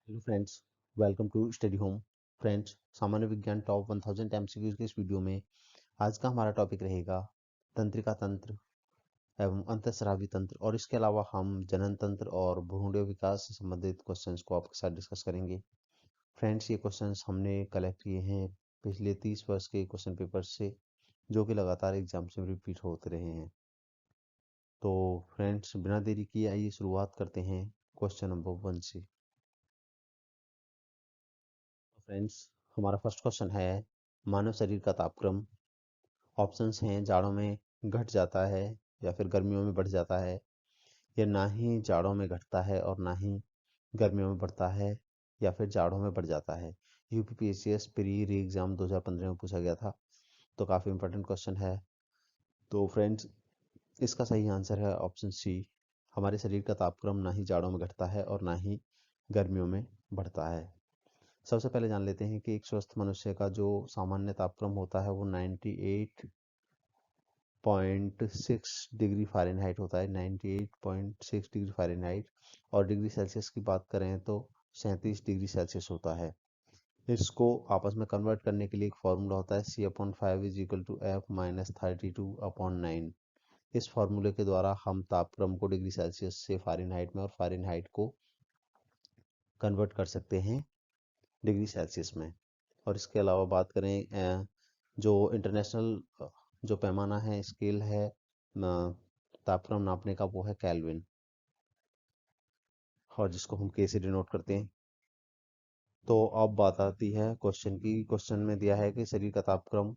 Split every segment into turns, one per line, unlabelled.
Hello friends, welcome to study home. Friends, सामान्य विज्ञान top 1000 MCQs के इस वीडियो में आज का हमारा टॉपिक रहेगा तंत्रिका तंत्र एवं अंतःस्रावी तंत्र, और इसके अलावा हम जनन तंत्र और भ्रूण विकास से संबंधित क्वेश्चंस को आपके साथ डिस्कस करेंगे। फ्रेंड्स, ये क्वेश्चंस हमने कलेक्ट किए हैं पिछले 30 वर्ष के क्वेश्चन पेपर से, जो कि लगातार एग्जाम्स में रिपीट होते रहे हैं। तो फ्रेंड्स, बिना देरी किए आइए शुरुआत करते हैं क्वेश्चन नंबर 1 से। फ्रेंड्स, हमारा फर्स्ट क्वेश्चन है मानव शरीर का तापक्रम। ऑप्शंस हैं जाड़ों में घट जाता है या फिर गर्मियों में बढ़ जाता है, या ना ही जाड़ों में घटता है और ना ही गर्मियों में बढ़ता है, या फिर जाड़ों में बढ़ जाता है। यूपीपीएससीएस प्री री एग्जाम 2015 में पूछा गया था, तो काफ़ी इंपॉर्टेंट क्वेश्चन है। तो फ्रेंड्स, इसका सही आंसर है ऑप्शन सी। हमारे शरीर का तापक्रम ना ही जाड़ों में घटता है और ना ही गर्मियों में बढ़ता है। सबसे पहले जान लेते हैं कि एक स्वस्थ मनुष्य का जो सामान्य तापक्रम होता है वो 98.6 डिग्री फ़ारेनहाइट होता है, 98.6 डिग्री फ़ारेनहाइट। और डिग्री सेल्सियस की बात करें तो 37 डिग्री सेल्सियस होता है। इसको आपस में कन्वर्ट करने के लिए एक फार्मूला होता है, C/5 = F-32/9। इस फार्मूले के द्वारा हम तापक्रम को डिग्री सेल्सियस से फ़ारेनहाइट में और फ़ारेनहाइट को कन्वर्ट कर सकते हैं डिग्री सेल्सियस में। और इसके अलावा बात करें जो इंटरनेशनल जो पैमाना है, स्केल है तापक्रम नापने का, वो है केल्विन, और जिसको हम के से डिनोट करते हैं। तो अब बात आती है क्वेश्चन की। क्वेश्चन में दिया है कि शरीर का तापक्रम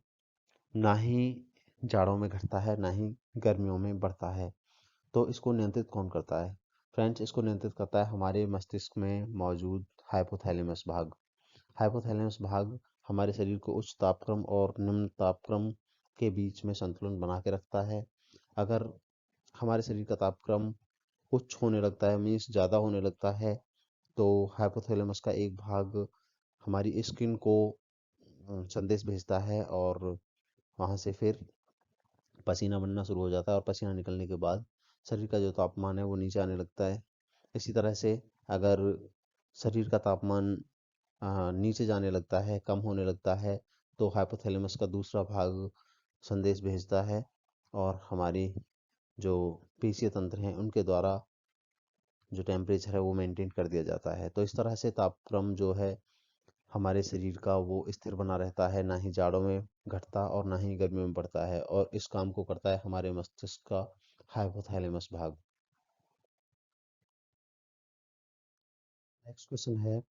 ना ही जाड़ों में घटता है ना ही गर्मियों में बढ़ता है, तो इसको नियंत्रित कौन करता है? फ्रेंड्स, इसको नियंत्रित करता है हमारे मस्तिष्क में मौजूद हाइपोथैलेमस भाग। हाइपोथैलेमस भाग हमारे शरीर को उच्च तापक्रम और निम्न तापक्रम के बीच में संतुलन बना के रखता है। अगर हमारे शरीर का तापक्रम उच्च होने लगता है, मीन्स ज़्यादा होने लगता है, तो हाइपोथैलेमस का एक भाग हमारी स्किन को संदेश भेजता है, और वहाँ से फिर पसीना बनना शुरू हो जाता है, और पसीना निकलने के बाद शरीर का जो तापमान है वो नीचे आने लगता है। इसी तरह से अगर शरीर का तापमान नीचे जाने लगता है, कम होने लगता है, तो हाइपोथैलेमस का दूसरा भाग संदेश भेजता है, और हमारी जो पेशीय तंत्र हैं उनके द्वारा जो टेम्परेचर है वो मेंटेन कर दिया जाता है। तो इस तरह से तापक्रम जो है हमारे शरीर का वो स्थिर बना रहता है, ना ही जाड़ों में घटता और ना ही गर्मियों में बढ़ता है, और इस काम को करता है हमारे मस्तिष्क का हाइपोथैलेमस भाग। नेक्स्ट क्वेश्चन है,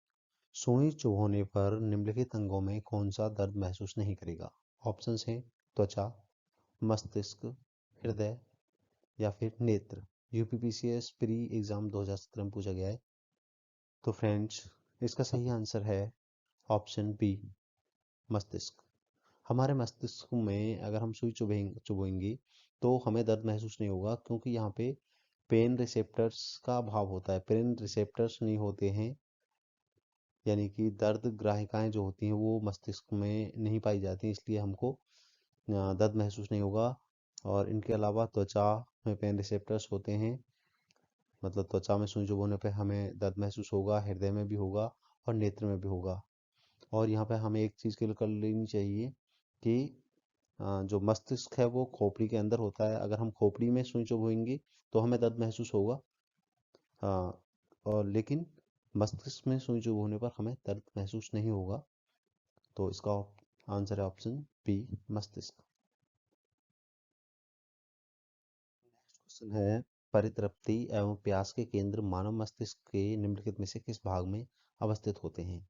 सुई चुभने पर निम्नलिखित अंगों में कौन सा दर्द महसूस नहीं करेगा? ऑप्शंस हैं त्वचा, मस्तिष्क, हृदय, या फिर नेत्र। यूपीपीसीएस प्री एग्जाम 2017 में पूछा गया है। तो फ्रेंड्स, इसका सही आंसर है ऑप्शन बी, मस्तिष्क। हमारे मस्तिष्क में अगर हम सुई चुभेंगे तो हमें दर्द महसूस नहीं होगा, क्योंकि यहाँ पे पेन रिसेप्टर्स का अभाव होता है। पेन रिसेप्टर्स नहीं होते हैं, यानी कि दर्द ग्राहिकाएं जो होती हैं वो मस्तिष्क में नहीं पाई जाती, इसलिए हमको दर्द महसूस नहीं होगा। और इनके अलावा त्वचा में पेन रिसेप्टर्स होते हैं, मतलब त्वचा में सुई चुभने पे हमें दर्द महसूस होगा, हृदय में भी होगा और नेत्र में भी होगा। और यहाँ पे हमें एक चीज़ क्लियर कर लेनी चाहिए कि जो मस्तिष्क है वो खोपड़ी के अंदर होता है। अगर हम खोपड़ी में सुई चुभेंगे तो हमें दर्द महसूस होगा, हाँ, और लेकिन मस्तिष्क में सुई चुभने पर हमें दर्द महसूस नहीं होगा। तो इसका आंसर है ऑप्शन बी, मस्तिष्क। क्वेश्चन है, परितृप्ति एवं प्यास के केंद्र मानव मस्तिष्क के निम्नलिखित में से किस भाग में अवस्थित होते हैं?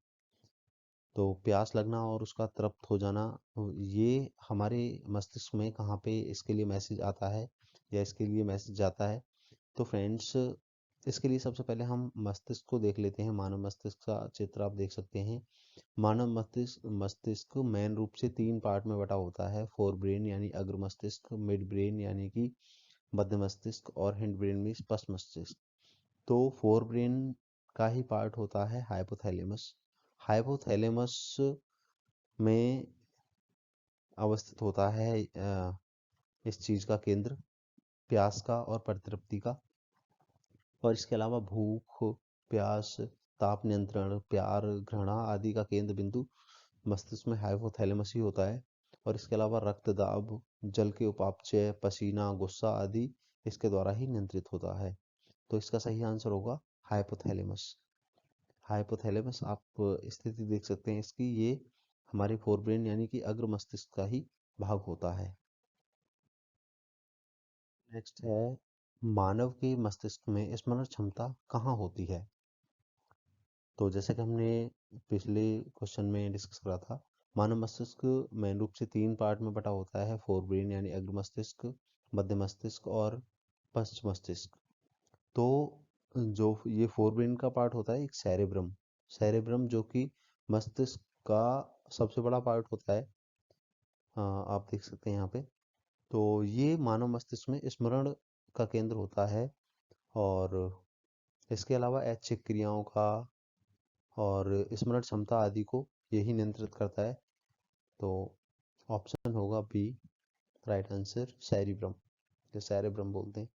तो प्यास लगना और उसका तृप्त हो जाना, ये हमारे मस्तिष्क में कहाँ पे इसके लिए मैसेज आता है या इसके लिए मैसेज जाता है? तो फ्रेंड्स, इसके लिए सबसे पहले हम मस्तिष्क को देख लेते हैं। मानव मस्तिष्क का चित्र आप देख सकते हैं। मानव मस्तिष्क मस्तिष्क मेन रूप से 3 पार्ट में बटा होता है, फोर ब्रेन यानी अग्र मस्तिष्क, मिड ब्रेन यानी कि मध्य मस्तिष्क, और हिंड ब्रेन में पश्च मस्तिष्क। तो फोर ब्रेन का ही पार्ट होता है हाइपोथैलेमस। हाइपोथैलेमस में अवस्थित होता है इस चीज का केंद्र, प्यास का और परितृप्ति का। और इसके अलावा भूख, प्यास, ताप नियंत्रण, प्यार, घृणा आदि का केंद्र बिंदु मस्तिष्क में हाइपोथैलेमस ही होता है। और इसके अलावा रक्तदाब, जल के उपापचय, पसीना, गुस्सा आदि इसके द्वारा ही नियंत्रित होता है। तो इसका सही आंसर होगा हाइपोथैलेमस। हाइपोथैलेमस आप स्थिति देख सकते हैं इसकी, ये हमारे फोरब्रेन यानी कि अग्र मस्तिष्क का ही भाग होता है। नेक्स्ट है, मानव के मस्तिष्क में स्मरण क्षमता कहाँ होती है? तो जैसे कि हमने पिछले क्वेश्चन में डिस्कस करा था, मानव मस्तिष्क मेन रूप से 3 पार्ट में बटा होता है, फोरब्रेन यानी अग्र मस्तिष्क, मध्य मस्तिष्क और पश्च मस्तिष्क। तो जो ये फोरब्रेन का पार्ट होता है, एक सेरेब्रम, सेरेब्रम जो कि मस्तिष्क का सबसे बड़ा पार्ट होता है। आप देख सकते हैं यहाँ पे। तो ये मानव मस्तिष्क में स्मरण का केंद्र होता है, और इसके अलावा ऐच्छिक क्रियाओं का और स्मरण क्षमता आदि को यही नियंत्रित करता है। तो ऑप्शन होगा बी, राइट आंसर, सेरिब्रम, जो सेरेब्रम बोलते हैं।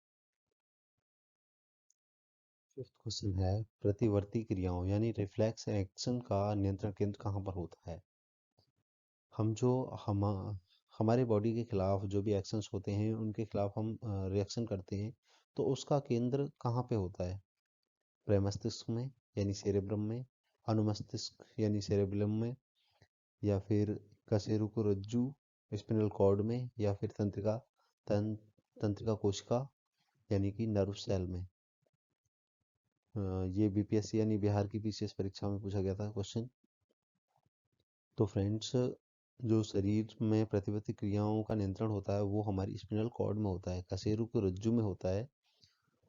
फिफ्थ क्वेश्चन है, प्रतिवर्ती क्रियाओं यानी रिफ्लेक्स एक्शन का नियंत्रण केंद्र कहाँ पर होता है? हम जो हम हमारे बॉडी के खिलाफ जो भी एक्शंस होते हैं उनके खिलाफ हम रिएक्शन करते हैं, तो उसका केंद्र कहाँ पे होता है? प्रमस्तिष्क में यानी सेरेब्रम में, अनुमस्तिष्क यानी सेरेब्रम में, या फिर कशेरुकरज्जु स्पिनल कॉर्ड में, या फिर तंत्रिका कोशिका यानी कि नर्व सेल में। ये बीपीएससी यानी बिहार की पीसीएस परीक्षा में पूछा गया था क्वेश्चन। तो फ्रेंड्स, जो शरीर में प्रतिवर्ती क्रियाओं का नियंत्रण होता है वो हमारी स्पिनल कॉर्ड में होता है, कशेरुकरज्जु में होता है।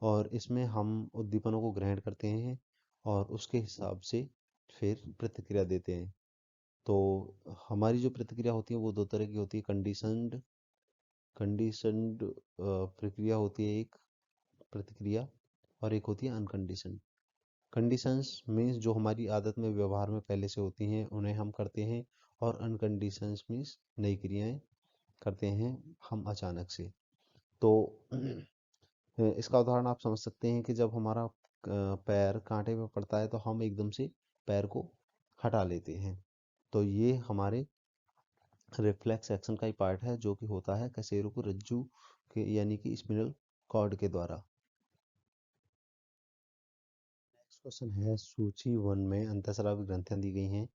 और इसमें हम उद्दीपनों को ग्रहण करते हैं और उसके हिसाब से फिर प्रतिक्रिया देते हैं। तो हमारी जो प्रतिक्रिया होती है वो 2 तरह की होती है, कंडीशनड कंडीशनड प्रक्रिया होती है एक प्रतिक्रिया, और एक होती है अनकंडीशनड। कंडीशंस मीन्स जो हमारी आदत में व्यवहार में पहले से होती हैं उन्हें हम करते हैं, और अनकंडीशंस मीन्स नई क्रियाएं करते हैं हम अचानक से। तो इसका उदाहरण आप समझ सकते हैं कि जब हमारा पैर कांटे में पड़ता है तो हम एकदम से पैर को हटा लेते हैं। तो ये हमारे रिफ्लेक्स एक्शन का ही पार्ट है, जो कि होता है कशेरुकरज्जु के यानी कि स्पिनल कॉर्ड के द्वारा। नेक्स्ट क्वेश्चन है, सूची 1 में अंतःस्रावी ग्रंथियां दी गई हैं,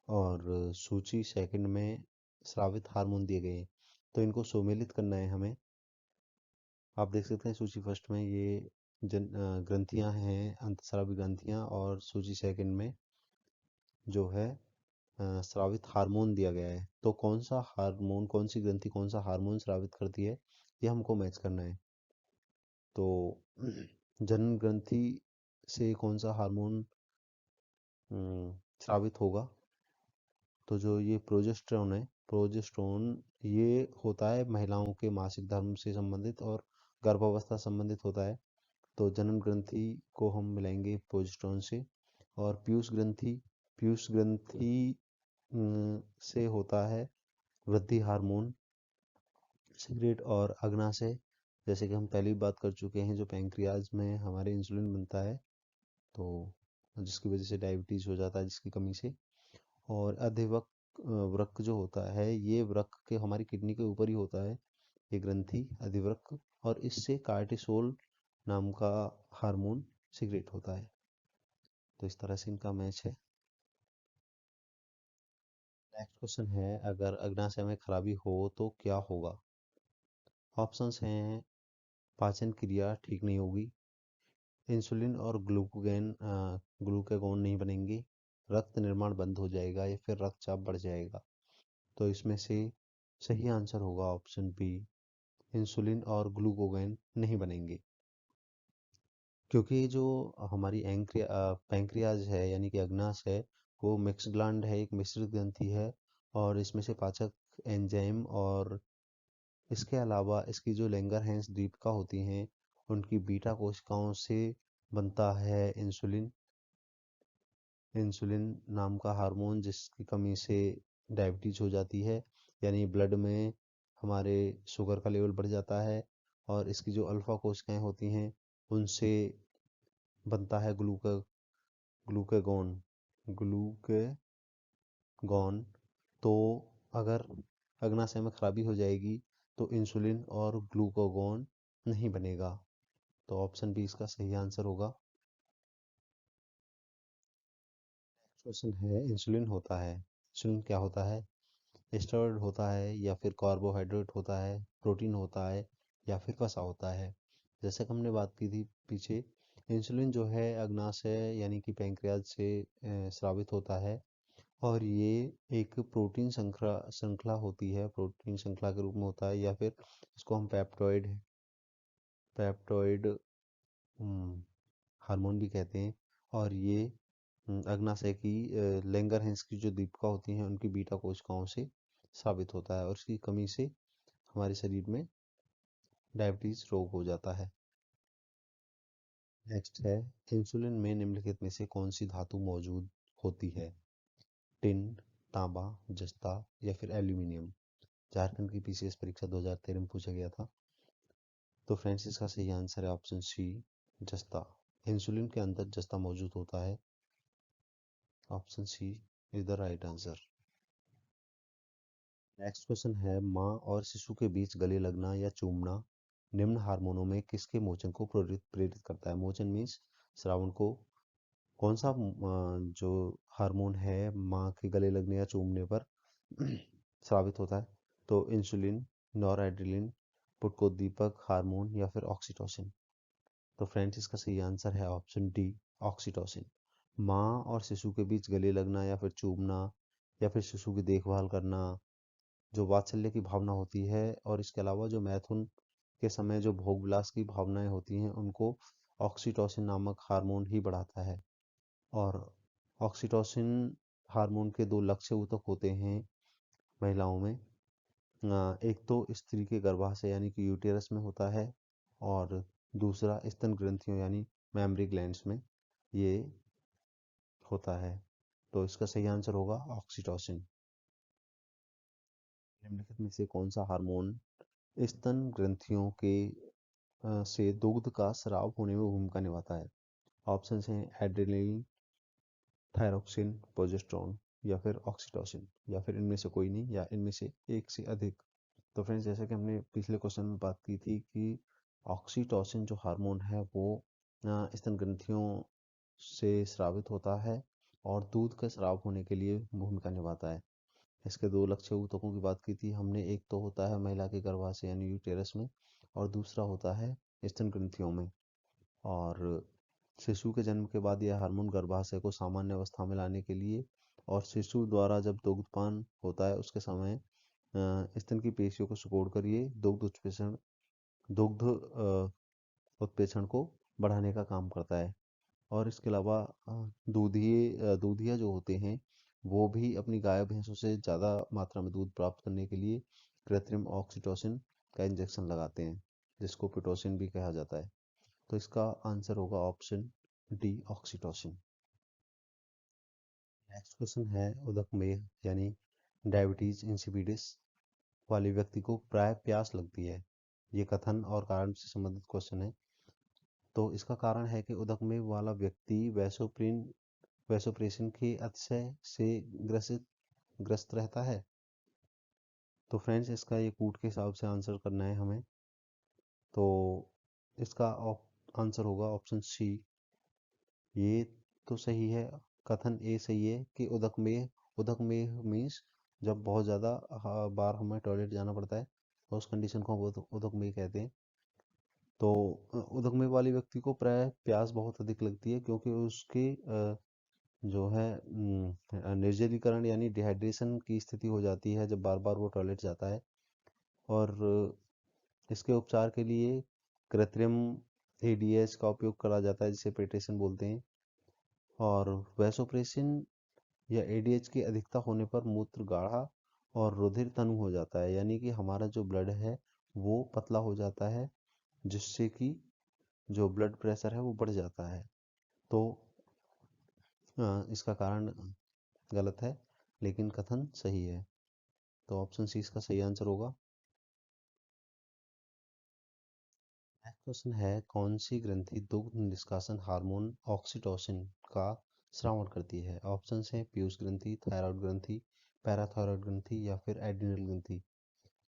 और सूची सेकंड में स्रावित हार्मोन दिए गए हैं। तो इनको सुमेलित करना है हमें। आप देख सकते हैं सूची फर्स्ट में ये ग्रंथियां हैं, अंतःस्रावी ग्रंथियां, और सूची सेकंड में जो है स्रावित हार्मोन दिया गया है। तो कौन सा हार्मोन, कौन सी ग्रंथि कौन सा हार्मोन स्रावित करती है, ये हमको मैच करना है। तो जनन ग्रंथि से कौन सा हार्मोन स्रावित होगा? तो जो ये प्रोजेस्टेरोन है, प्रोजेस्टेरोन ये होता है महिलाओं के मासिक धर्म से संबंधित और गर्भावस्था संबंधित होता है। तो जनन ग्रंथि को हम मिलाएंगे प्रोजेस्टेरोन से। और पीयूष ग्रंथि से होता है वृद्धि हार्मोन सिगरेट और अग्नाशय, जैसे कि हम पहले भी बात कर चुके हैं, जो पैंक्रियाज में हमारे इंसुलिन बनता है, तो जिसकी वजह से डायबिटीज हो जाता है जिसकी कमी से। और अधिवक वृक्क जो होता है, ये वृक्क के हमारी किडनी के ऊपर ही होता है, ये ग्रंथि अधिवृक्क, और इससे कार्टिसोल नाम का हार्मोन सिगरेट होता है। तो इस तरह से इनका मैच है। नेक्स्ट क्वेश्चन है, अगर अग्नाशय में खराबी हो तो क्या होगा? ऑप्शंस हैं, पाचन क्रिया ठीक नहीं होगी, इंसुलिन और ग्लूकागोन नहीं बनेंगे, रक्त निर्माण बंद हो जाएगा, या फिर रक्तचाप बढ़ जाएगा। तो इसमें से सही आंसर होगा ऑप्शन बी, इंसुलिन और ग्लूकोगोन नहीं बनेंगे। क्योंकि जो हमारी पैंक्रियाज है यानी कि अग्नाशय है, वो मिक्स ग्लैंड है, एक मिश्रित ग्रंथि है, और इसमें से पाचक एंजाइम और इसके अलावा इसकी जो लैंगरहैंस द्वीपिका होती हैं उनकी बीटा कोशिकाओं से बनता है इंसुलिन। इंसुलिन नाम का हार्मोन, जिसकी कमी से डायबिटीज हो जाती है, यानी ब्लड में हमारे शुगर का लेवल बढ़ जाता है। और इसकी जो अल्फा कोशिकाएं होती हैं उनसे बनता है ग्लूकेगॉन ग्लूकेगॉन तो अगर अग्नाशय में खराबी हो जाएगी तो इंसुलिन और ग्लूकागॉन नहीं बनेगा। तो ऑप्शन बी इसका सही आंसर होगा। क्वेश्चन है, इंसुलिन होता है, इंसुलिन क्या होता है? स्टेरॉइड होता है या फिर कार्बोहाइड्रेट होता है, प्रोटीन होता है या फिर वसा होता है? जैसे कि हमने बात की थी पीछे, इंसुलिन जो है अग्नाशय यानी कि पैंक्रियाज से स्रावित होता है और ये एक प्रोटीन श्रृंखला श्रृंखला होती है, प्रोटीन श्रृंखला के रूप में होता है या फिर इसको हम पेप्टोइड हार्मोन भी कहते हैं। और ये अग्नाशय की लैंगरहैंस की जो दीपिका होती हैं उनकी बीटा कोशिकाओं से स्रावित होता है और इसकी कमी से हमारे शरीर में डायबिटीज रोग हो जाता है। नेक्स्ट है, इंसुलिन में निम्नलिखित में से कौन सी धातु मौजूद होती है? टिन, तांबा, जस्ता या फिर एल्यूमिनियम? झारखंड की पीसीएस परीक्षा 2013 में पूछा गया था। तो फ्रेंड्स इसका सही आंसर है ऑप्शन सी, जस्ता। इंसुलिन के अंदर जस्ता मौजूद होता है। Option C is the right answer. Next question है, माँ और शिशु के बीच गले लगना या चूमना निम्न हार्मोनों में किसके मोचन को प्रेरित प्रेरित करता है? मोचन मीन्स श्रावण को। कौन सा जो हार्मोन है माँ के गले लगने या चूमने पर स्रावित होता है? तो इंसुलिन, नॉरएड्रेनालिन, पुटकोद्दीपक हार्मोन या फिर ऑक्सीटोसिन? तो फ्रेंड्स इसका सही आंसर है ऑप्शन डी, ऑक्सीटोसिन। माँ और शिशु के बीच गले लगना या फिर चूमना या फिर शिशु की देखभाल करना, जो वात्सल्य की भावना होती है और इसके अलावा जो मैथुन के समय जो भोग विलास की भावनाएं होती हैं उनको ऑक्सीटोसिन नामक हार्मोन ही बढ़ाता है। और ऑक्सीटोसिन हार्मोन के दो लक्ष्य ऊतक होते हैं महिलाओं में। एक तो स्त्री के गर्भाशय यानी कि यूटेरस में होता है और दूसरा स्तन ग्रंथियों यानी मैमरी ग्लैंड्स में ये होता है। तो इसका सही आंसर होगा ऑक्सीटोसिन। निम्नलिखित में से कौन सा हार्मोन स्तन ग्रंथियों के से दुग्ध का स्राव होने में भूमिका निभाता है? ऑप्शन हैं एड्रेनलिन, थायरोक्सिन, प्रोजेस्टेरोन या फिर ऑक्सीटोसिन या फिर इनमें से कोई नहीं या इनमें से एक से अधिक। तो फ्रेंड्स जैसा कि हमने पिछले क्वेश्चन में बात की थी कि ऑक्सीटोसिन जो हार्मोन है वो स्तन ग्रंथियों से स्रावित होता है और दूध का स्राव होने के लिए भूमिका निभाता है। इसके दो लक्ष्य ऊतकों की बात की थी हमने, एक तो होता है महिला के गर्भाशय यानी यूटेरस में और दूसरा होता है स्तन ग्रंथियों में। और शिशु के जन्म के बाद यह हार्मोन गर्भाशय को सामान्य अवस्था में लाने के लिए और शिशु द्वारा जब दुग्धपान होता है उसके समय स्तन की पेशियों को सिकोड़ कर ये दुग्ध उत्प्रेषण को बढ़ाने का काम करता है। और इसके अलावा दूधिया जो होते हैं वो भी अपनी गाय भैंसों से ज़्यादा मात्रा में दूध प्राप्त करने के लिए कृत्रिम ऑक्सीटोसिन का इंजेक्शन लगाते हैं जिसको पिटोसिन भी कहा जाता है। तो इसका आंसर होगा option D, oxytocin. Next question है, उदकमेह यानी डायबिटीज इंसिपिडिस वाले व्यक्ति को प्राय प्यास लगती है, ये कथन और कारण से संबंधित क्वेश्चन है। तो इसका कारण है कि उदकमेह वाला व्यक्ति वैसोप्रेसिन के अतिशय से ग्रस्त रहता है। तो फ्रेंड्स इसका ये कूट के हिसाब से आंसर करना है हमें। तो इसका आंसर होगा ऑप्शन सी, ये तो सही है। कथन ए सही है कि उदकमेह मीन्स जब बहुत ज़्यादा बार हमें टॉयलेट जाना पड़ता है तो उस कंडीशन को हम उदकमेह कहते हैं। तो उदकमेह वाले व्यक्ति को प्राय प्यास बहुत अधिक लगती है क्योंकि उसके जो है निर्जलीकरण यानी डिहाइड्रेशन की स्थिति हो जाती है जब बार बार वो टॉयलेट जाता है। और इसके उपचार के लिए कृत्रिम एडीएच का उपयोग करा जाता है जिसे पेटेशन बोलते हैं। और वैसोप्रेसिन या एडीएच की अधिकता होने पर मूत्र गाढ़ा और रुधिर तनु हो जाता है यानी कि हमारा जो ब्लड है वो पतला हो जाता है जिससे कि जो ब्लड प्रेशर है वो बढ़ जाता है। तो इसका कारण गलत है लेकिन कथन सही है। तो ऑप्शन सी इसका सही आंसर होगा। नेक्स्ट क्वेश्चन है, कौन सी ग्रंथि दुग्ध निष्कासन हार्मोन ऑक्सीटोसिन का श्रावण करती है? ऑप्शन है पीयूष ग्रंथि, थायराइड ग्रंथि, पैराथायराइड ग्रंथि या फिर एड्रिनल ग्रंथि।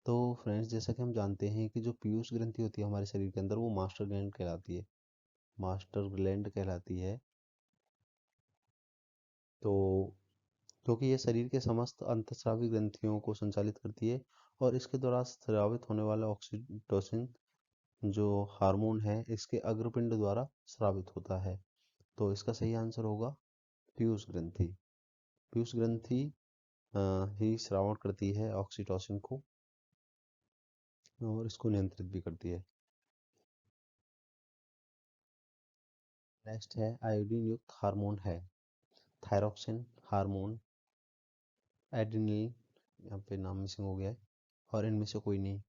तो फ्रेंड्स, जैसा कि हम जानते हैं कि जो पीयूष ग्रंथि होती है हमारे शरीर के अंदर, वो मास्टर ग्लैंड कहलाती है, मास्टर ग्लैंड कहलाती है। तो क्योंकि ये शरीर के समस्त अंतस्रावी ग्रंथियों को संचालित करती है, और इसके द्वारा स्रावित होने वाला ऑक्सीटोसिन जो हार्मोन है, इसके अग्रपिंड द्वारा स्रावित होता है। तो इसका सही आंसर होगा पीयूष ग्रंथि। पीयूष ग्रंथि ही श्रावण करती है ऑक्सीटोसिन को, और इसको नियंत्रित भी करती है। नेक्स्ट है आयोडीन युक्त हार्मोन है थायरोक्सिन हार्मोन, एड्रिनलिन, यहाँ पे नाम मिसिंग हो गया है, और इनमें से कोई नहीं।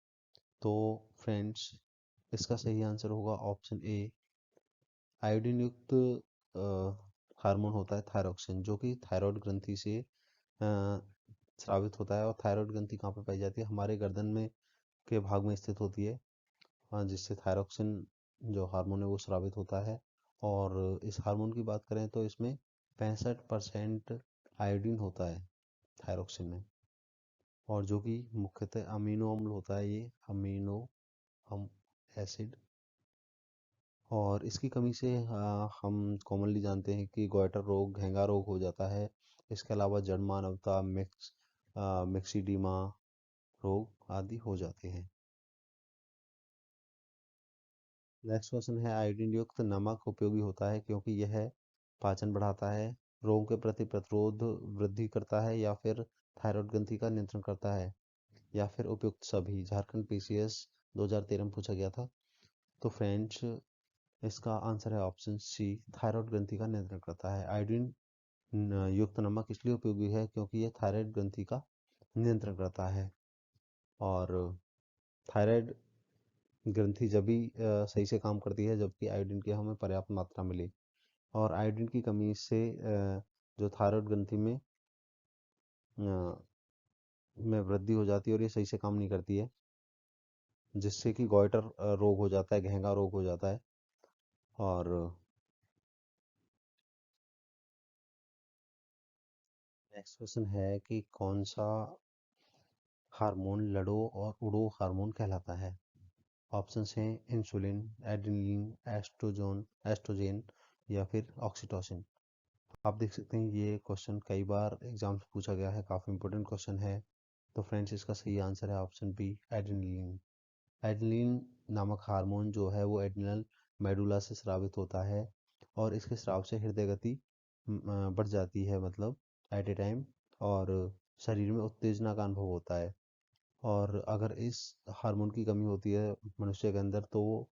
तो फ्रेंड्स, इसका सही आंसर होगा ऑप्शन ए, आयोडीन युक्त हार्मोन होता है थायरोक्सिन, जो कि थायराइड ग्रंथि से स्रावित होता है। और थायराइड ग्रंथि कहाँ पे पाई जाती है? हमारे गर्दन में के भाग में स्थित होती है, जिससे थायरोक्सिन जो हार्मोन है वो स्रावित होता है। और इस हार्मोन की बात करें तो इसमें 65% आयोडीन होता है थायरोक्सिन में, और जो कि मुख्यतः अमीनो अम्ल होता है, ये अमीनो हम एसिड। और इसकी कमी से हम कॉमनली जानते हैं कि गोइटर रोग, घेंगा रोग हो जाता है। इसके अलावा जड़मानवता, मिक्सिडीमा रोग आदि हो जाते हैं। नेक्स्ट क्वेश्चन है आयोडीन युक्त नमक उपयोगी होता है क्योंकि यह पाचन बढ़ाता है, रोगों के प्रति प्रतिरोध वृद्धि करता है, या फिर थायराइड ग्रंथि का नियंत्रण करता है, या फिर उपयुक्त सभी। झारखंड पीसीएस 2013 में पूछा गया था। तो फ्रेंड्स, इसका आंसर है ऑप्शन सी, थायराइड ग्रंथि का नियंत्रण करता है। आयोडीन युक्त नमक इसलिए उपयोगी है क्योंकि यह थायराइड ग्रंथि का नियंत्रण करता है। और थायराइड ग्रंथि जब भी सही से काम करती है जबकि आयोडीन की हमें पर्याप्त मात्रा मिले। और आयोडीन की कमी से जो थायराइड ग्रंथि में वृद्धि हो जाती है और ये सही से काम नहीं करती है, जिससे कि गॉइटर रोग हो जाता है, घेंगा रोग हो जाता है। और नेक्स्ट क्वेश्चन है कि कौन सा हार्मोन लड़ो और उड़ो हार्मोन कहलाता है? ऑप्शंस हैं इंसुलिन, एड्रेनलिन, एस्ट्रोजेन या फिर ऑक्सीटोसिन। आप देख सकते हैं ये क्वेश्चन कई बार एग्जाम से पूछा गया है, काफ़ी इंपॉर्टेंट क्वेश्चन है। तो फ्रेंड्स, इसका सही आंसर है ऑप्शन बी, एड्रेनलिन। एड्रेनलिन नामक हार्मोन जो है वो एड्रिनल मेडुला से स्रावित होता है, और इसके स्राव से हृदय गति बढ़ जाती है, मतलब एट ए टाइम, और शरीर में उत्तेजना का अनुभव होता है। और अगर इस हार्मोन की कमी होती है मनुष्य के अंदर, तो वो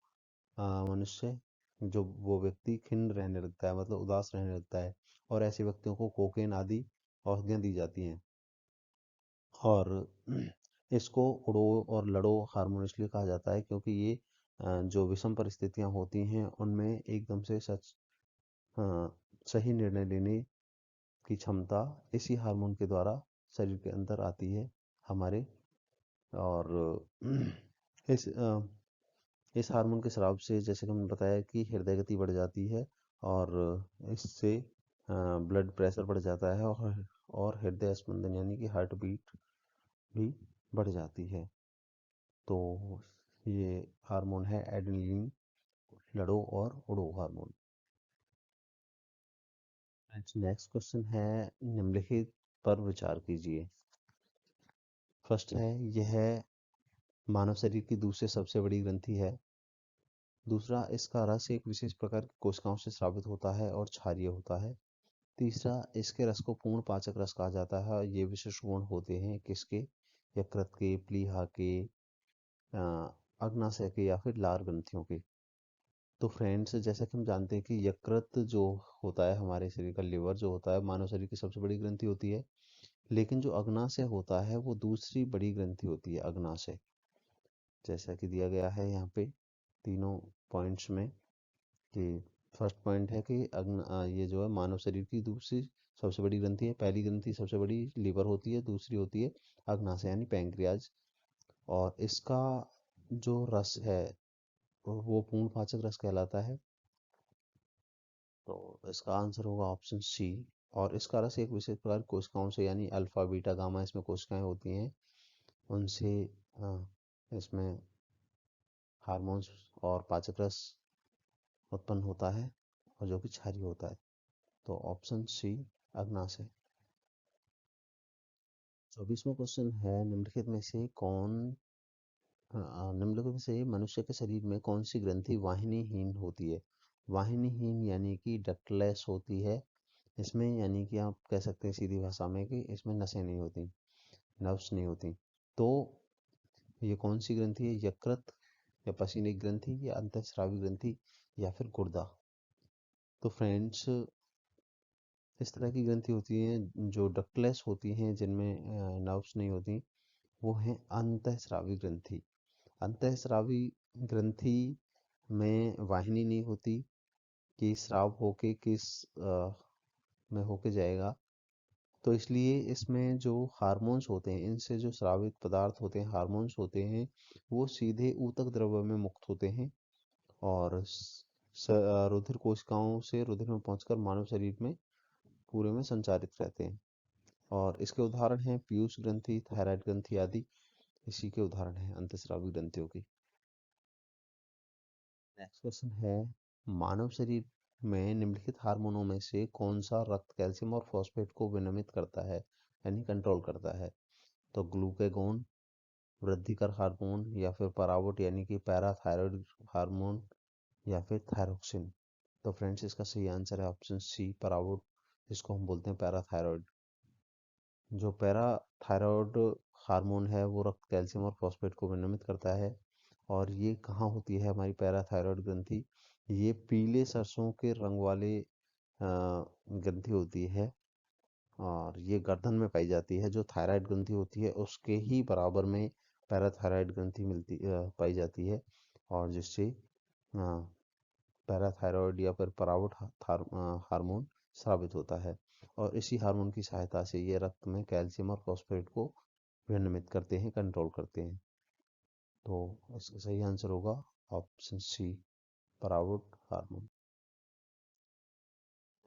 मनुष्य जो वो व्यक्ति खिन्न रहने लगता है, मतलब उदास रहने लगता है, और ऐसे व्यक्तियों को कोकेन आदि औषधियाँ दी जाती हैं। और इसको उड़ो और लड़ो हार्मोन इसलिए कहा जाता है क्योंकि ये जो विषम परिस्थितियां होती हैं उनमें एकदम से अ, सही निर्णय लेने की क्षमता इसी हार्मोन के द्वारा शरीर के अंदर आती है हमारे। और इस इस हार्मोन के स्राव से, जैसे कि हमने बताया, कि हृदय गति बढ़ जाती है, और इससे ब्लड प्रेशर बढ़ जाता है, और हृदय स्पंदन यानी कि हार्ट बीट भी बढ़ जाती है। तो ये हार्मोन है एड्रेनलिन, लड़ो और उड़ो हार्मोन। नेक्स्ट क्वेश्चन है निम्नलिखित पर विचार कीजिए। फर्स्ट है, यह मानव शरीर की दूसरी सबसे बड़ी ग्रंथि है। दूसरा, इसका रस एक विशेष प्रकार की कोशिकाओं से स्रावित होता है और क्षारीय होता है। तीसरा, इसके रस को पूर्ण पाचक रस कहा जाता है। ये विशिष्ट गुण होते हैं किसके? यकृत के, प्लीहा के, अग्नाशय के, या फिर लार ग्रंथियों के। तो फ्रेंड्स, जैसा कि हम जानते हैं कि यकृत जो होता है, हमारे शरीर का लिवर जो होता है, मानव शरीर की सबसे बड़ी ग्रंथि होती है। लेकिन जो अग्नाशय होता है वो दूसरी बड़ी ग्रंथि होती है, अग्नाशय। जैसा कि दिया गया है यहाँ पे तीनों पॉइंट्स में, कि फर्स्ट पॉइंट है कि ये जो है मानव शरीर की दूसरी सबसे बड़ी ग्रंथि है। पहली ग्रंथि सबसे बड़ी लीवर होती है, दूसरी होती है अग्नाशय यानी पैंक्रियाज। और इसका जो रस है वो पूर्ण पाचक रस कहलाता है। तो इसका आंसर होगा ऑप्शन सी। और इसका रस एक विशेष प्रकार की कोशिकाओं से यानी अल्फा बीटा गामा इसमें कोशिकाएं होती हैं, उनसे इसमें हार्मोन्स और पाचक रस उत्पन्न होता है, और जो कि क्षारीय होता है। तो ऑप्शन सी अग्नाशय। 24वां क्वेश्चन है, निम्नलिखित में से मनुष्य के शरीर में कौन सी ग्रंथि वाहिनीहीन होती है? वाहिनीहीन यानी कि डक्टलेस होती है। इसमें यानी कि आप कह सकते हैं सीधी भाषा में कि इसमें नसें नहीं होती, नर्व्स नहीं होती। तो ये कौन सी ग्रंथि है? यकृत या पसीने की ग्रंथि या अंतःस्रावी ग्रंथि या फिर गुर्दा? तो फ्रेंड्स, इस तरह की ग्रंथि होती हैं जो डक्टलेस होती हैं, जिनमें नर्व्स नहीं होती, वो है अंतःस्रावी ग्रंथि। अंतःस्रावी ग्रंथि में वाहिनी नहीं होती कि स्राव होके में होके जाएगा। तो इसलिए इसमें जो हार्मोन्स होते हैं, इनसे जो स्रावित पदार्थ होते हैं, हार्मोन्स होते हैं, वो सीधे ऊतक द्रव्य में मुक्त होते हैं और रुधिर कोशिकाओं से रुधिर में पहुंचकर मानव शरीर में पूरे में संचारित रहते हैं। और इसके उदाहरण हैं पीयूष ग्रंथि, थायराइड ग्रंथि आदि इसी के उदाहरण हैं अंतःस्रावी ग्रंथियों की। नेक्स्ट क्वेश्चन है, मानव शरीर में निम्नलिखित हार्मोनों में से कौन सा रक्त कैल्शियम और फॉस्फेट को विनियमित करता है यानी कंट्रोल करता है? तो ग्लूकागोन, वृद्धिकर हार्मोन या फिर परावोट यानी कि पैराथायरॉयड हार्मोन या फिर थायरोक्सिन? तो फ्रेंड्स, इसका सही आंसर है ऑप्शन सी, परावोट, जिसको हम बोलते हैं पैराथायरॉयड। जो पैराथायरॉयड हार्मोन है वो रक्त कैल्शियम और फॉस्फेट को विनियमित करता है। और ये कहाँ होती है हमारी पैराथायरॉयड ग्रंथि? ये पीले सरसों के रंग वाले ग्रंथि होती है, और ये गर्दन में पाई जाती है। जो थायराइड ग्रंथि होती है उसके ही बराबर में पैराथायरॉयड ग्रंथि पाई जाती है, और जिससे पैराथायरॉयड या फिर पराउट हार्मोन स्रावित होता है। और इसी हार्मोन की सहायता से ये रक्त में कैल्शियम और फॉस्फेट को विनियमित करते हैं, कंट्रोल करते हैं। तो इसका सही आंसर होगा ऑप्शन सी, पराउट हार्मोन।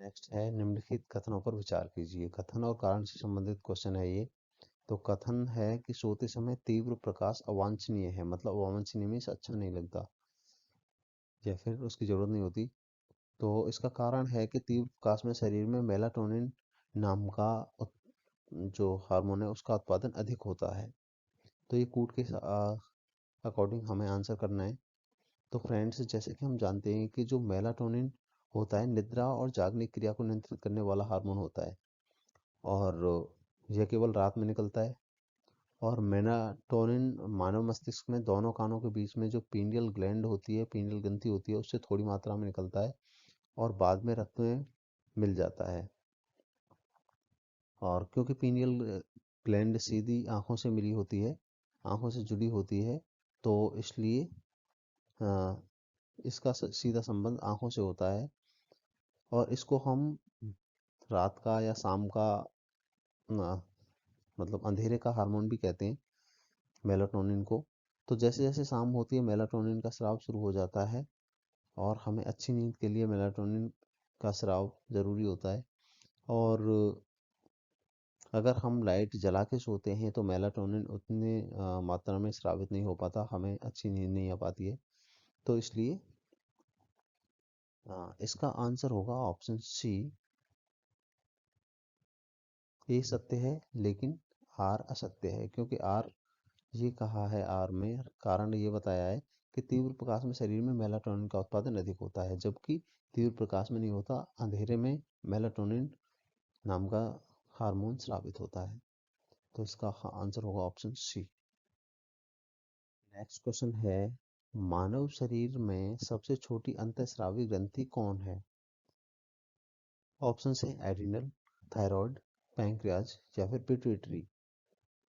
नेक्स्ट है, निम्नलिखित कथनों पर विचार कीजिए। कथन और कारण से संबंधित क्वेश्चन है ये। तो कथन है कि सोते समय तीव्र प्रकाश अवांछनीय है, मतलब अवांछनीय मीन्स अच्छा नहीं लगता या फिर उसकी जरूरत नहीं होती। तो इसका कारण है कि तीव्र प्रकाश में शरीर में मेलाटोनिन नाम का जो हार्मोन है उसका उत्पादन अधिक होता है। तो ये कूट के अकॉर्डिंग हमें आंसर करना है। तो फ्रेंड्स, जैसे कि हम जानते हैं कि जो मेलाटोनिन होता है निद्रा और जागने की क्रिया को नियंत्रित करने वाला हार्मोन होता है, और यह केवल रात में निकलता है। और मेलाटोनिन मानव मस्तिष्क में दोनों कानों के बीच में जो पीनियल ग्लैंड होती है, पीनियल ग्रंथि होती है, उससे थोड़ी मात्रा में निकलता है और बाद में रक्त में मिल जाता है। और क्योंकि पीनियल ग्लैंड सीधी आंखों से मिली होती है, आंखों से जुड़ी होती है, तो इसलिए अ, इसका सीधा संबंध आंखों से होता है। और इसको हम रात का या शाम का मतलब अंधेरे का हार्मोन भी कहते हैं, मेलाटोनिन को। तो जैसे जैसे शाम होती है मेलाटोनिन का स्राव शुरू हो जाता है, और हमें अच्छी नींद के लिए मेलाटोनिन का स्राव ज़रूरी होता है। और अगर हम लाइट जला के सोते हैं तो मेलाटोनिन उतने मात्रा में स्रावित नहीं हो पाता, हमें अच्छी नींद नहीं आ पाती है। तो इसलिए इसका आंसर होगा ऑप्शन सी, ए सत्य है लेकिन आर असत्य है। क्योंकि आर, ये कहा है आर में, कारण ये बताया है कि तीव्र प्रकाश में शरीर में मेलाटोनिन का उत्पादन अधिक होता है, जबकि तीव्र प्रकाश में नहीं होता, अंधेरे में मेलाटोनिन नाम का हार्मोन स्रावित होता है। तो इसका आंसर होगा ऑप्शन सी। नेक्स्ट क्वेश्चन है, मानव शरीर में सबसे छोटी अंतःस्रावी ग्रंथि कौन है? ऑप्शन है एड्रिनल, थायराइड, पैंक्रियाज या फिर पिट्यूटरी?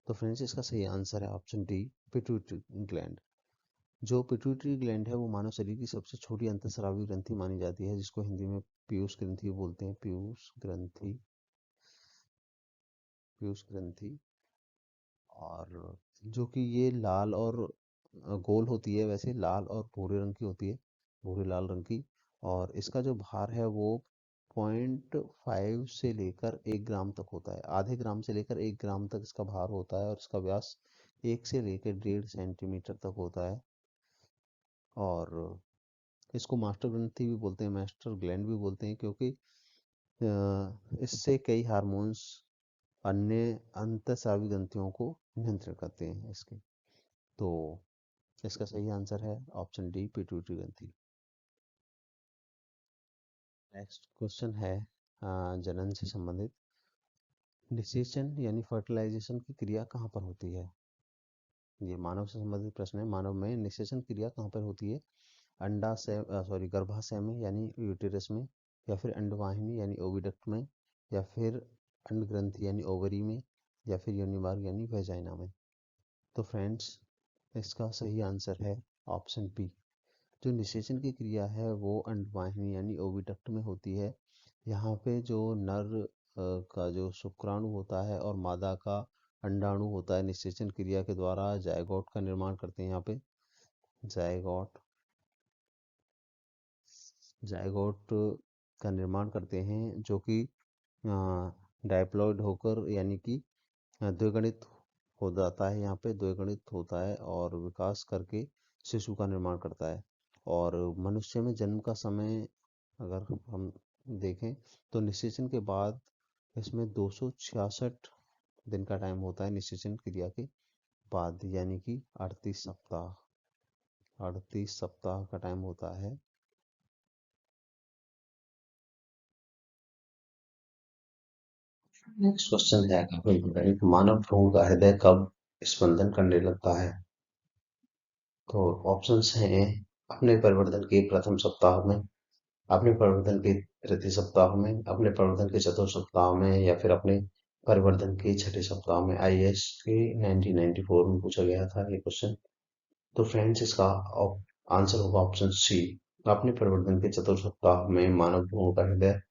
तो फ्रेंड्स, इसका सही आंसर है ऑप्शन डी, पिट्यूटरी ग्लैंड। जो पिट्यूटरी ग्लैंड है वो मानव शरीर की सबसे छोटी अंतःस्रावी ग्रंथि मानी जाती है, जिसको हिंदी में पीयूष ग्रंथि बोलते हैं। पीयूष ग्रंथि, पीयूष ग्रंथि। और जो कि ये लाल और गोल होती है, वैसे लाल और भूरे रंग की होती है, भूरे लाल रंग की। और इसका जो भार है वो 0.5 से लेकर 1 ग्राम तक होता है। आधे ग्राम से लेकर 1 ग्राम तक इसका भार होता है और इसका व्यास 1 से लेकर 1.5 सेंटीमीटर तक होता है। और इसको मास्टर ग्रंथि भी बोलते हैं, मास्टर ग्लैंड भी बोलते हैं, क्योंकि इससे कई हार्मोन्स अन्य अंतःस्रावी ग्रंथियों को नियंत्रित करते हैं इसके। तो इसका सही आंसर है ऑप्शन डी, पिट्यूटरी ग्रंथि। नेक्स्ट क्वेश्चन है जनन से संबंधित। निषेचन यानी फर्टिलाइजेशन की क्रिया कहाँ पर होती है? ये मानव से संबंधित प्रश्न है। मानव में निषेचन क्रिया कहाँ पर होती है? अंडाशय गर्भाशय में यानी यूटेरस में, या फिर अंडवाहिनी यानी ओविडक्ट में, या फिर अंड ग्रंथि यानी ओवरी में, या फिर योनि मार्ग यानी वेजाइना में। तो फ्रेंड्स, इसका सही आंसर है ऑप्शन बी। जो निषेचन की क्रिया है वो अंडवाहिनी यानी ओविडक्ट में होती है। यहाँ पे जो नर का जो शुक्राणु होता है और मादा का अंडाणु होता है, निषेचन क्रिया के द्वारा जायगोट का निर्माण करते हैं। यहाँ पे जायगोट जायगोट का निर्माण करते हैं, जो कि डायप्लॉइड होकर यानी कि द्विगुणित हो जाता है। यहाँ पे द्विगुणित होता है और विकास करके शिशु का निर्माण करता है। और मनुष्य में जन्म का समय अगर हम देखें तो निषेचन के बाद इसमें 266 दिन का टाइम होता है। निषेचन क्रिया के बाद यानी कि 38 सप्ताह का टाइम होता है। नेक्स्ट क्वेश्चन है काफी इम्पोर्टेंट। मानव भ्रूण का हृदय कब स्पंदन करने लगता है? तो ऑप्शंस हैं अपने परिवर्तन के प्रथम सप्ताह में, अपने परिवर्तन के तृतीय सप्ताह में, अपने परिवर्तन के चतुर्थ सप्ताह में, या फिर अपने परिवर्तन के छठे सप्ताह में। आईएएस के 1994 में पूछा गया था ये क्वेश्चन। तो फ्रेंड्स, इसका आंसर होगा ऑप्शन सी। अपने परिवर्तन के चतुर्थ सप्ताह में मानव भ्रूण का हृदय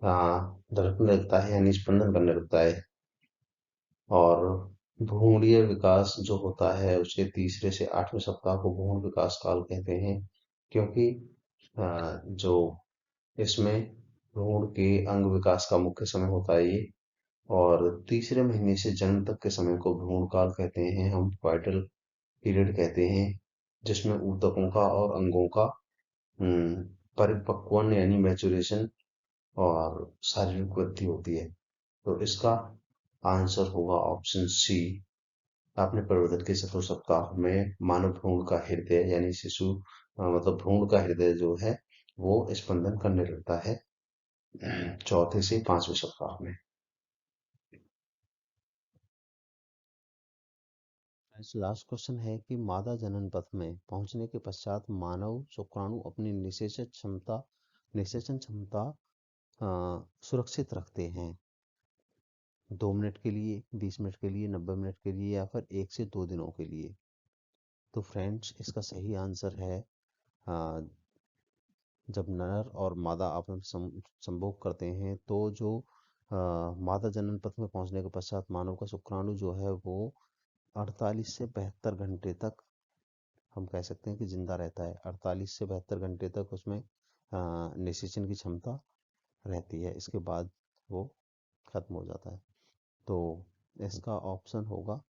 धड़कने लगता है यानी स्पंदन करने लगता है। और भ्रूणीय विकास जो होता है उसके तीसरे से 8वें सप्ताह को भ्रूण विकास काल कहते हैं, क्योंकि जो इसमें भ्रूण के अंग विकास का मुख्य समय होता है ये। और तीसरे महीने से जन्म तक के समय को भ्रूण काल कहते हैं, हम वाइटल पीरियड कहते हैं, जिसमें ऊतकों का और अंगों का परिपक्वन यानी मैचुरेशन और शारीरिक वृद्धि होती है। तो इसका आंसर होगा ऑप्शन सी। आपने प्रवर्धन के चतुर्थ सप्ताह में मानव भ्रूण का हृदय यानी शिशु मतलब भ्रूण का हृदय जो है वो स्पंदन करने लगता है चौथे से 5वें सप्ताह में। लास्ट क्वेश्चन है कि मादा जनन पथ में पहुंचने के पश्चात मानव शुक्राणु अपनी निषेचन क्षमता सुरक्षित रखते हैं 2 मिनट के लिए, 20 मिनट के लिए, 90 मिनट के लिए, या फिर 1 से 2 दिनों के लिए। तो फ्रेंड्स, इसका सही आंसर है जब नर और मादा आपस में संभोग करते हैं तो जो मादा जनन पथ में पहुंचने के पश्चात मानव का शुक्राणु जो है वो 48 से 72 घंटे तक हम कह सकते हैं कि जिंदा रहता है। 48 से 72 घंटे तक उसमें निषेचन की क्षमता रहती है। इसके बाद वो खत्म हो जाता है। तो इसका ऑप्शन होगा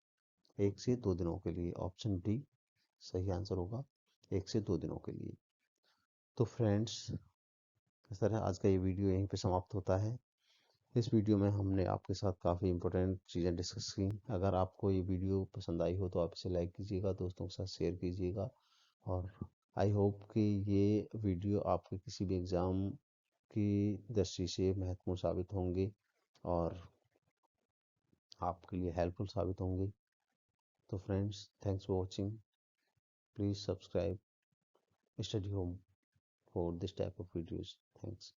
1 से 2 दिनों के लिए, ऑप्शन डी सही आंसर होगा 1 से 2 दिनों के लिए। तो फ्रेंड्स, इस तरह आज का ये वीडियो यहीं पे समाप्त होता है। इस वीडियो में हमने आपके साथ काफ़ी इंपॉर्टेंट चीज़ें डिस्कस की। अगर आपको ये वीडियो पसंद आई हो तो आप इसे लाइक कीजिएगा, दोस्तों के साथ शेयर कीजिएगा। और आई होप कि ये वीडियो आपके किसी भी एग्ज़ाम की दृष्टि से महत्वपूर्ण साबित होंगे और आपके लिए हेल्पफुल साबित होंगे। तो friends, thanks for watching. Please subscribe study home for this type of videos. Thanks.